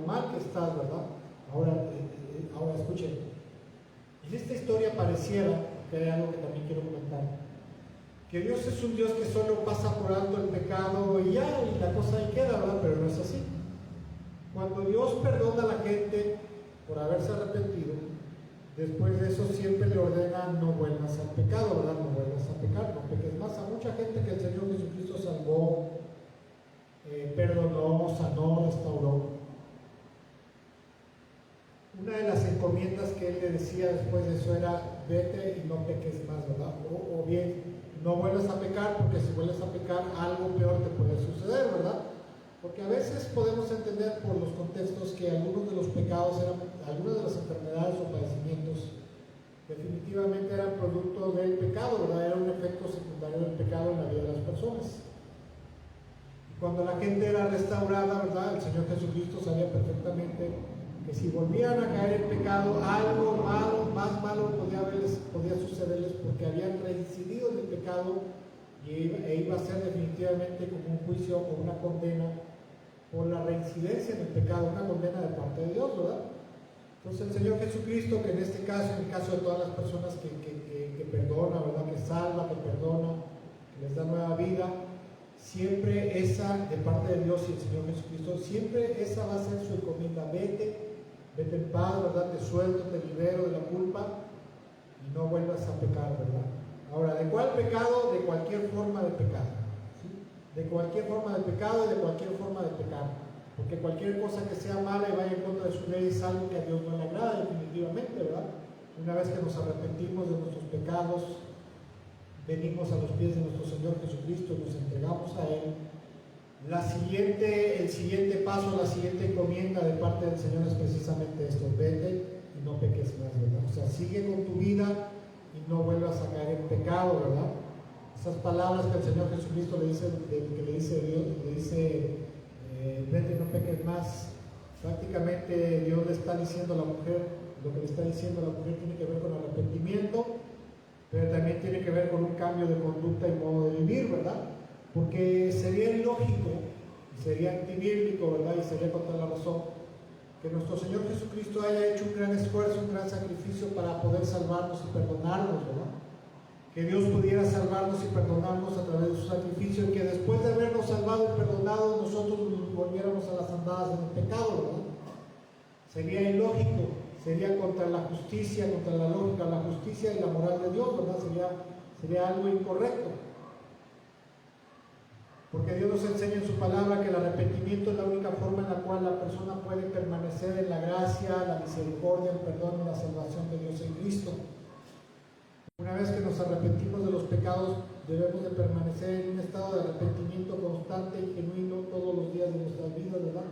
mal que estás, ¿verdad? Ahora escuchen, en esta historia pareciera que hay algo que también quiero comentar, que Dios es un Dios que solo pasa por alto el pecado y ya, y la cosa ahí queda, ¿verdad? Pero no es así. Cuando Dios perdona a la gente por haberse arrepentido, después de eso siempre le ordena: no vuelvas al pecado, ¿verdad? No vuelvas a pecar, no peques más. A mucha gente que el Señor Jesucristo salvó, perdonó, sanó, restauró. Una de las encomiendas que Él le decía después de eso era: vete y no peques más, ¿verdad? O bien, no vuelvas a pecar, porque si vuelves a pecar, algo peor te puede suceder, ¿verdad? Porque a veces podemos entender por los contextos que algunos de los pecados algunas de las enfermedades o padecimientos definitivamente eran producto del pecado, ¿verdad? Era un efecto secundario del pecado en la vida de las personas. Y cuando la gente era restaurada, ¿verdad?, el Señor Jesucristo sabía perfectamente que si volvían a caer en pecado, algo malo, más malo podía sucederles, porque habían reincidido en el pecado e iba a ser definitivamente como un juicio o una condena por la reincidencia en el pecado, una condena de parte de Dios, ¿verdad? Entonces el Señor Jesucristo, que en este caso, en el caso de todas las personas que perdona, ¿verdad?, que salva, que perdona, que les da nueva vida, siempre esa, de parte de Dios y el Señor Jesucristo, siempre esa va a ser su encomienda: vete en paz, ¿verdad? Te suelto, te libero de la culpa y no vuelvas a pecar, ¿verdad? Ahora, ¿de cuál pecado? De cualquier forma de pecado, ¿sí? De cualquier forma de pecado y de cualquier forma de pecar, porque cualquier cosa que sea mala y vaya en contra de su ley es algo que a Dios no le agrada, definitivamente, ¿verdad? Una vez que nos arrepentimos de nuestros pecados, venimos a los pies de nuestro Señor Jesucristo y nos entregamos a Él. El siguiente paso, la siguiente encomienda de parte del Señor es precisamente esto: vete y no peques más, ¿verdad? O sea, sigue con tu vida y no vuelvas a caer en pecado, ¿verdad? Esas palabras que el Señor Jesucristo le dice vete y no peques más, prácticamente Dios le está diciendo a la mujer, lo que le está diciendo a la mujer tiene que ver con arrepentimiento, pero también tiene que ver con un cambio de conducta y modo de vivir, ¿verdad? Porque sería ilógico, y sería antibíblico, ¿verdad?, y sería contra la razón, que nuestro Señor Jesucristo haya hecho un gran esfuerzo, un gran sacrificio para poder salvarnos y perdonarnos, ¿verdad? Que Dios pudiera salvarnos y perdonarnos a través de su sacrificio, y que después de habernos salvado y perdonado, nosotros volviéramos a las andadas en el pecado, ¿verdad? Sería ilógico, sería contra la justicia, contra la lógica, la justicia y la moral de Dios, ¿verdad? Sería algo incorrecto. Porque Dios nos enseña en su palabra que el arrepentimiento es la única forma en la cual la persona puede permanecer en la gracia, la misericordia, el perdón y la salvación de Dios en Cristo. Una vez que nos arrepentimos de los pecados, debemos de permanecer en un estado de arrepentimiento constante y genuino todos los días de nuestras vidas, ¿verdad?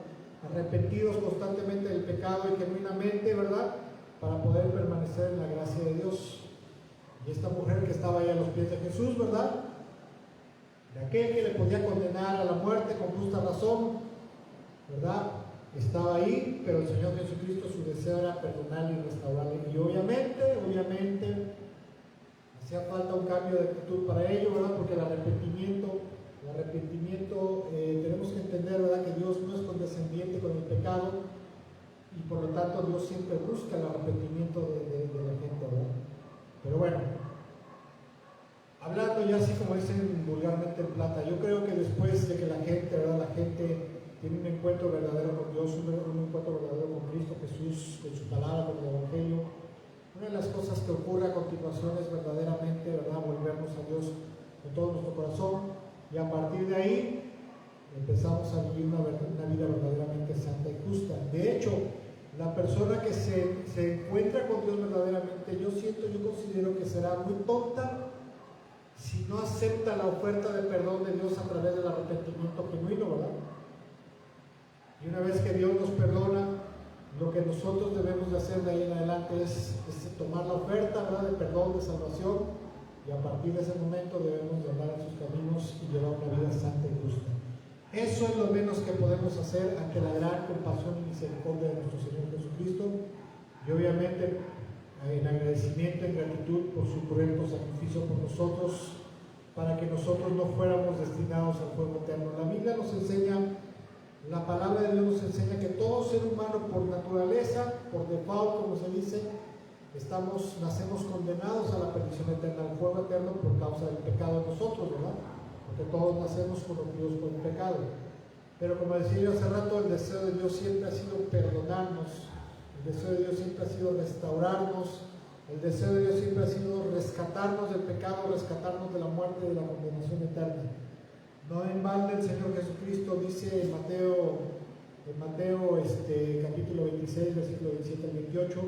Arrepentidos constantemente del pecado y genuinamente, ¿verdad?, para poder permanecer en la gracia de Dios. Y esta mujer que estaba ahí a los pies de Jesús, ¿verdad?, de aquel que le podía condenar a la muerte con justa razón, ¿verdad?, estaba ahí, pero el Señor Jesucristo, su deseo era perdonarle y restaurarle. Y obviamente, hacía falta un cambio de actitud para ello, ¿verdad?, porque el arrepentimiento El arrepentimiento, tenemos que entender, ¿verdad?, que Dios no es condescendiente con el pecado y por lo tanto Dios siempre busca el arrepentimiento de la gente, ¿verdad? Pero bueno, hablando ya así como dicen vulgarmente en plata, yo creo que después de que la gente, ¿verdad?, la gente tiene un encuentro verdadero con Dios, un encuentro verdadero con Cristo Jesús, con su palabra, con el Evangelio, una de las cosas que ocurre a continuación es verdaderamente, ¿verdad?, volvernos a Dios con todo nuestro corazón, y a partir de ahí empezamos a vivir una vida verdaderamente santa y justa. De hecho, la persona que se encuentra con Dios verdaderamente, yo considero que será muy tonta si no acepta la oferta de perdón de Dios a través del arrepentimiento genuino, ¿verdad? Y una vez que Dios nos perdona, lo que nosotros debemos de hacer de ahí en adelante es tomar la oferta, ¿verdad?, de perdón, de salvación, y a partir de ese momento debemos de andar en sus caminos y llevar una vida santa y justa. Eso es lo menos que podemos hacer ante la gran compasión y misericordia de nuestro Señor Jesucristo, y obviamente en agradecimiento, en gratitud por su cruento sacrificio por nosotros, para que nosotros no fuéramos destinados al fuego eterno. La Biblia nos enseña, la palabra de Dios nos enseña que todo ser humano por naturaleza, por default como se dice, nacemos condenados a la perdición eterna, al fuego eterno por causa del pecado de nosotros, ¿verdad? Porque todos nacemos corrompidos por el pecado. Pero como decía yo hace rato, el deseo de Dios siempre ha sido perdonarnos, el deseo de Dios siempre ha sido restaurarnos, el deseo de Dios siempre ha sido rescatarnos del pecado, rescatarnos de la muerte y de la condenación eterna. No en balde el Señor Jesucristo dice en Mateo capítulo 26, versículo 27 al 28,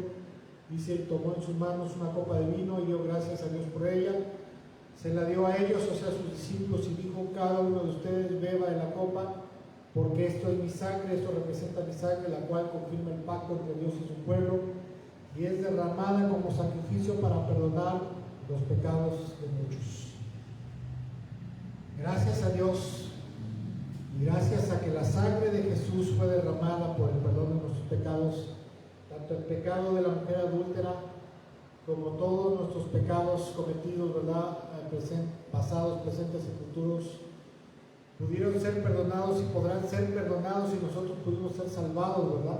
dice: tomó en sus manos una copa de vino y dio gracias a Dios por ella, se la dio a ellos, o sea, a sus discípulos, y dijo: cada uno de ustedes beba de la copa, porque esto es mi sangre, esto representa mi sangre, la cual confirma el pacto entre Dios y su pueblo, y es derramada como sacrificio para perdonar los pecados de muchos. Gracias a Dios y gracias a que la sangre de Jesús fue derramada por el perdón de nuestros pecados, tanto el pecado de la mujer adúltera como todos nuestros pecados cometidos, ¿verdad?, pasados, presentes y futuros, pudieron ser perdonados y podrán ser perdonados y nosotros pudimos ser salvados, ¿verdad?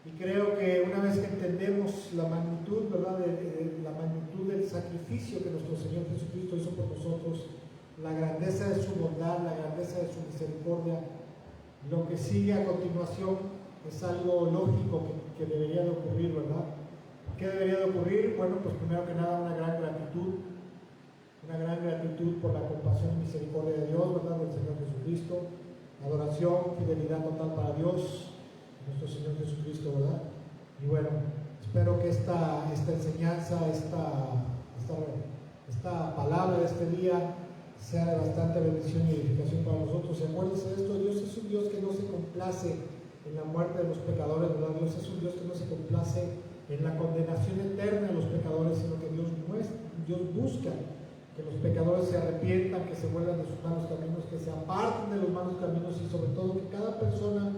Y creo que una vez que entendemos la magnitud, ¿verdad?, la magnitud del sacrificio que nuestro Señor Jesucristo hizo por nosotros, la grandeza de su bondad, la grandeza de su misericordia, lo que sigue a continuación es algo lógico que debería de ocurrir, ¿verdad? ¿Qué debería de ocurrir? Bueno, pues primero que nada una gran gratitud por la compasión y misericordia de Dios, ¿verdad?, del Señor Jesucristo, adoración, fidelidad total para Dios, nuestro Señor Jesucristo, ¿verdad? Y bueno, espero que esta enseñanza, esta palabra de este día sea de bastante bendición y edificación para nosotros. Y acuérdense de esto: Dios es un Dios que no se complace en la muerte de los pecadores, ¿verdad? Dios es un Dios que no se complace en la condenación eterna de los pecadores, sino que Dios busca que los pecadores se arrepientan, que se vuelvan de sus malos caminos, que se aparten de los malos caminos, y sobre todo que cada persona,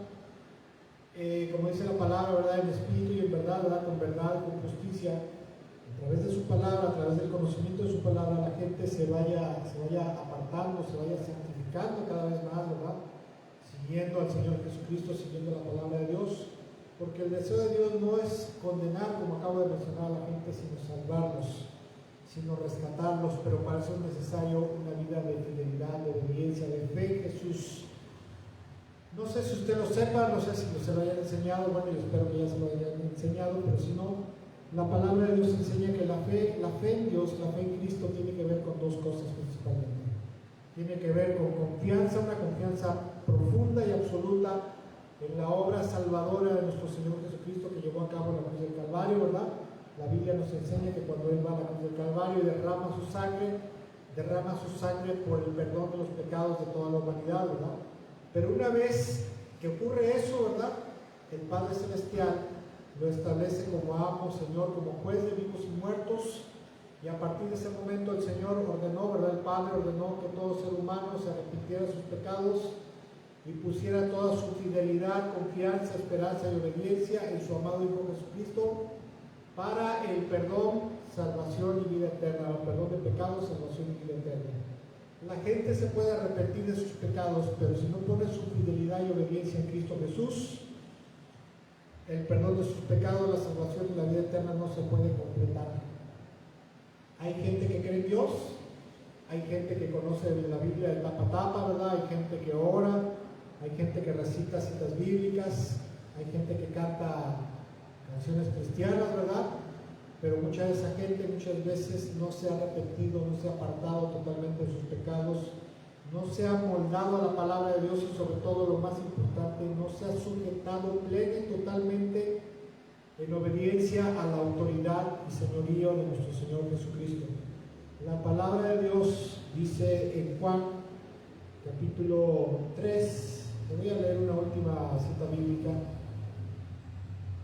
como dice la palabra, ¿verdad?, en espíritu y en verdad, ¿verdad?, con verdad, con justicia, a través de su palabra, a través del conocimiento de su palabra, la gente se vaya apartando, se vaya santificando cada vez más, ¿verdad?, siguiendo al Señor Jesucristo, siguiendo la palabra de Dios, porque el deseo de Dios no es condenar, como acabo de mencionar, a la gente, sino salvarlos, sino rescatarlos. Pero para eso es necesario una vida de fidelidad, de obediencia, de fe en Jesús. No sé si usted lo sepa, no sé si se lo hayan enseñado, bueno, yo espero que ya se lo hayan enseñado, pero si no, la palabra de Dios enseña que la fe en Dios, la fe en Cristo, tiene que ver con dos cosas principalmente. Tiene que ver con confianza, una confianza profunda y absoluta en la obra salvadora de nuestro Señor Jesucristo, que llevó a cabo en la cruz del Calvario, ¿verdad? La Biblia nos enseña que cuando Él va a la cruz del Calvario y derrama su sangre por el perdón de los pecados de toda la humanidad, ¿verdad? Pero una vez que ocurre eso, ¿verdad?, el Padre Celestial lo establece como amo, Señor, como juez de vivos y muertos, y a partir de ese momento el Señor ordenó, ¿verdad?, el Padre ordenó que todo ser humano se arrepintiera de sus pecados y pusiera toda su fidelidad, confianza, esperanza y obediencia en su amado Hijo Jesucristo para el perdón, salvación y vida eterna, el perdón de pecados, salvación y vida eterna. La gente se puede arrepentir de sus pecados, pero si no pone su fidelidad y obediencia en Cristo Jesús, el perdón de sus pecados, la salvación y la vida eterna no se puede completar. Hay gente que cree en Dios, hay gente que conoce la Biblia de tapa a tapa, ¿verdad? Hay gente que ora, hay gente que recita citas bíblicas, hay gente que canta canciones cristianas, ¿verdad? Pero mucha de esa gente muchas veces no se ha arrepentido, no se ha apartado totalmente de sus pecados, no se ha moldado a la palabra de Dios y sobre todo lo más importante, no se ha sujetado plena y totalmente en obediencia a la autoridad y señorío de nuestro Señor Jesucristo. La palabra de Dios dice en Juan capítulo 3, te voy a leer una última cita bíblica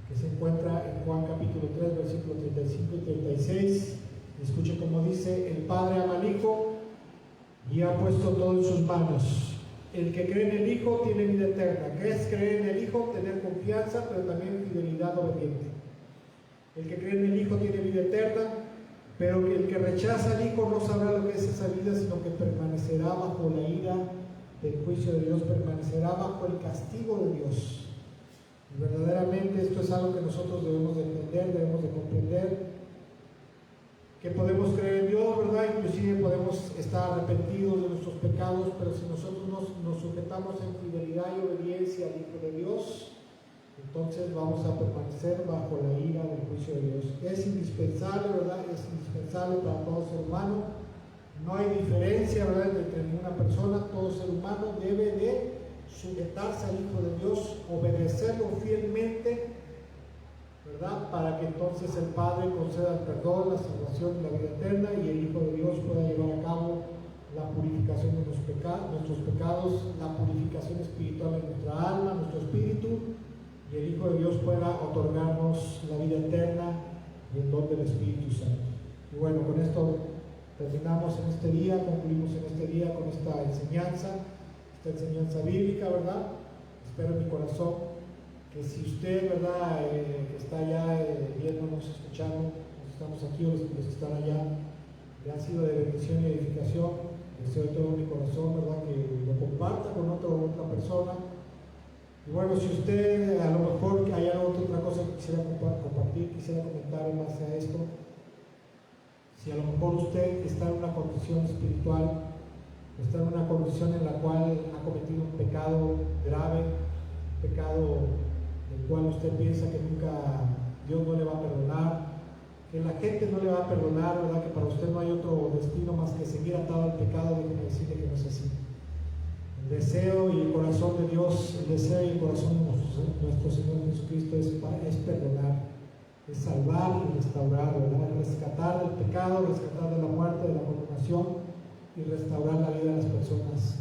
que se encuentra en Juan capítulo 3, versículos 35 y 36. Escuche cómo dice: el Padre ama al Hijo y ha puesto todo en sus manos. El que cree en el Hijo tiene vida eterna. ¿Qué es creer en el Hijo? Tener confianza, pero también fidelidad obediente. El que cree en el Hijo tiene vida eterna, pero el que rechaza al Hijo no sabrá lo que es esa vida, sino que permanecerá bajo la ira del juicio de Dios, permanecerá bajo el castigo de Dios. Y verdaderamente esto es algo que nosotros debemos de entender, debemos de comprender, que podemos creer en Dios, ¿verdad? Inclusive podemos estar arrepentidos de nuestros pecados, pero si nosotros nos sujetamos en fidelidad y obediencia al Hijo de Dios, entonces vamos a permanecer bajo la ira del juicio de Dios. Es indispensable, ¿verdad? Es indispensable para todo ser humano. No hay diferencia, ¿verdad?, entre ninguna persona. Todo ser humano debe de sujetarse al Hijo de Dios, obedecerlo fielmente, ¿verdad?, para que entonces el Padre conceda el perdón, la salvación y la vida eterna, y el Hijo de Dios pueda llevar a cabo la purificación de nuestros pecados, la purificación espiritual en nuestra alma, nuestro espíritu, y el Hijo de Dios pueda otorgarnos la vida eterna y el don del Espíritu Santo. Y bueno, con esto terminamos en este día, concluimos en este día con esta enseñanza bíblica, ¿verdad? Espero en mi corazón que si usted, ¿verdad?, que está allá viéndonos, escuchando, estamos aquí o los que están allá, le ha sido de bendición y edificación, deseo de todo mi corazón, ¿verdad?, que lo comparta con otra persona. Y bueno, si usted a lo mejor hay otra cosa que quisiera compartir, quisiera comentar en base a esto, si a lo mejor usted está en una condición espiritual, está en una condición en la cual ha cometido un pecado grave, un pecado del cual usted piensa que nunca Dios no le va a perdonar, que la gente no le va a perdonar, ¿verdad?, que para usted no hay otro destino más que seguir atado al pecado, déjeme decirle que no es así. El deseo y el corazón de Dios, el deseo y el corazón de nuestro Señor Jesucristo es perdonar, es salvar y restaurar, ¿verdad?, rescatar del pecado, rescatar de la muerte, de la condenación y restaurar la vida de las personas.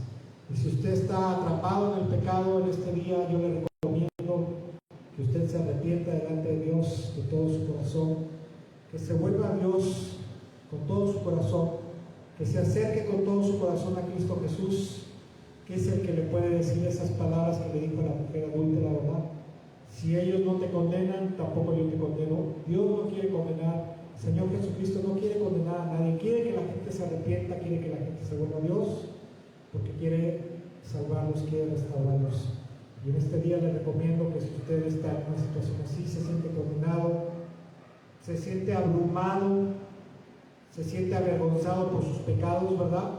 Y si usted está atrapado en el pecado en este día, yo le recomiendo que usted se arrepienta delante de Dios de todo su corazón, que se vuelva a Dios con todo su corazón, que se acerque con todo su corazón a Cristo Jesús, que es el que le puede decir esas palabras que le dijo a la mujer adúltera, ¿verdad? Si ellos no te condenan, tampoco yo te condeno. Dios no quiere condenar, el Señor Jesucristo no quiere condenar a nadie, quiere que la gente se arrepienta, quiere que la gente se vuelva a Dios, porque quiere salvarlos, quiere restaurarlos. Y en este día le recomiendo que si usted está en una situación así, se siente condenado, se siente abrumado, se siente avergonzado por sus pecados, ¿verdad?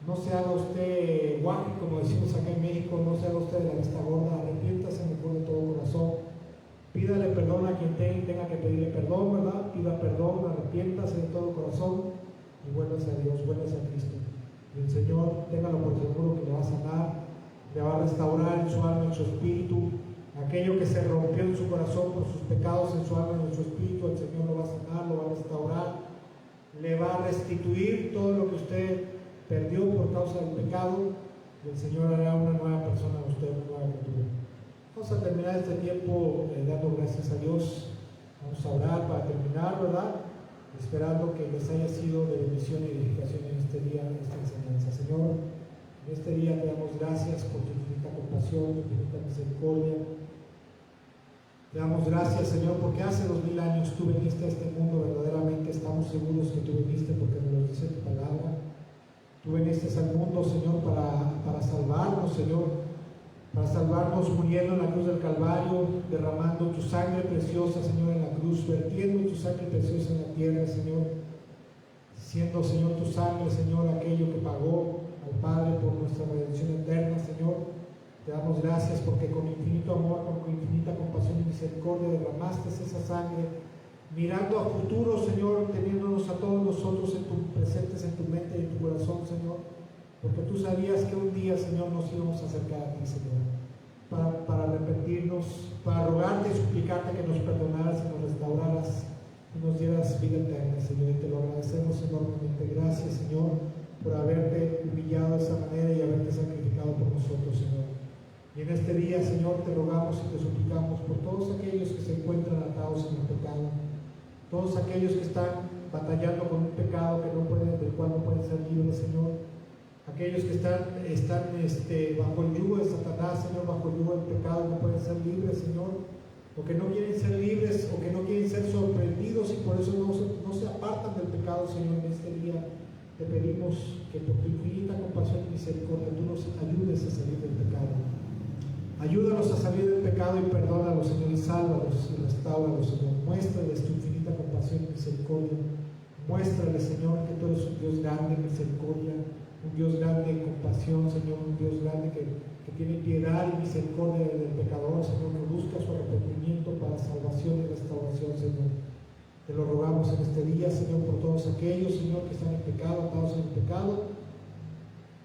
No se haga usted guaje, como decimos acá en México, no se haga usted de la vista gorda, arrepiéntase mejor de todo corazón, pídale perdón a quien tenga que pedirle perdón, ¿verdad? Pida perdón, arrepiéntase de todo corazón y vuélvase a Dios, vuélvase a Cristo. Y el Señor, téngalo por seguro que le va a sanar, le va a restaurar en su alma, en su espíritu, aquello que se rompió en su corazón por sus pecados, en su alma, en su espíritu, el Señor lo va a sanar, lo va a restaurar, le va a restituir todo lo que usted perdió por causa del pecado, y el Señor hará una nueva persona a usted, una nueva criatura. Vamos a terminar este tiempo dando gracias a Dios. Vamos a orar para terminar, ¿verdad?, esperando que les haya sido de bendición y edificación en este día, en esta enseñanza. Señor, en este día te damos gracias por tu infinita compasión, tu infinita misericordia. Te damos gracias, Señor, porque hace 2000 años tú viniste a este mundo, verdaderamente estamos seguros que tú viniste porque nos lo dice tu palabra. Tú viniste al mundo, Señor, para salvarnos, Señor, para salvarnos muriendo en la cruz del Calvario, derramando tu sangre preciosa, Señor, en la cruz, vertiendo tu sangre preciosa en la tierra, Señor, siendo, Señor, tu sangre, Señor, aquello que pagó al Padre por nuestra redención eterna, Señor. Te damos gracias porque con infinito amor, con infinita compasión y misericordia derramaste esa sangre, mirando a futuro, Señor, teniéndonos a todos nosotros presentes en tu mente y en tu corazón, Señor, porque tú sabías que un día, Señor, nos íbamos a acercar a ti, Señor, para arrepentirnos, para rogarte y suplicarte que nos perdonaras y nos restauraras y nos dieras vida eterna, Señor, y te lo agradecemos enormemente. Gracias, Señor, por haberte humillado de esa manera y haberte sacrificado por nosotros, Señor. Y en este día, Señor, te rogamos y te suplicamos por todos aquellos que se encuentran atados en el pecado, todos aquellos que están batallando con un pecado del cual no pueden ser libres, Señor, aquellos que están bajo el yugo de Satanás, Señor, bajo el yugo del pecado, no pueden ser libres, Señor, o que no quieren ser libres, o que no quieren ser sorprendidos y por eso no se apartan del pecado, Señor. En este día te pedimos que por tu infinita compasión y misericordia tú nos ayudes a salir del pecado. Ayúdanos a salir del pecado y perdónalos, Señor, y sálvalos y restáuralos, Señor. Muéstrales tu infinita compasión y misericordia. Muéstrales, Señor, que tú eres un Dios grande en misericordia, un Dios grande en compasión, Señor, un Dios grande que tiene piedad y misericordia del pecador, Señor, que busca su arrepentimiento para salvación y restauración, Señor. Te lo rogamos en este día, Señor, por todos aquellos, Señor, que están en pecado, atados en el pecado.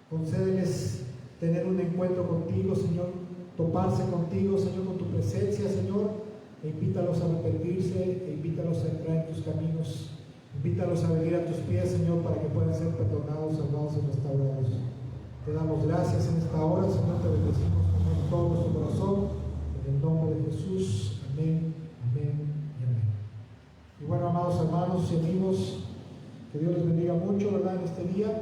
Concédeles tener un encuentro contigo, Señor, toparse contigo, Señor, con tu presencia, Señor, e invítalos a arrepentirse, e invítalos a entrar en tus caminos, invítalos a venir a tus pies, Señor, para que puedan ser perdonados, salvados y restaurados. Te damos gracias en esta hora, Señor, te bendecimos con todo nuestro corazón, en el nombre de Jesús, amén, amén y amén. Y bueno, amados hermanos y amigos, que Dios les bendiga mucho, ¿verdad?, en este día,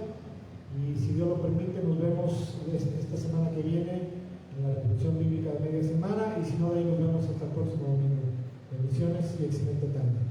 y si Dios lo permite, nos vemos esta semana que viene en la reflexión bíblica de media semana, y si no, ahí nos vemos hasta el próximo domingo. Bendiciones y excelente tarde.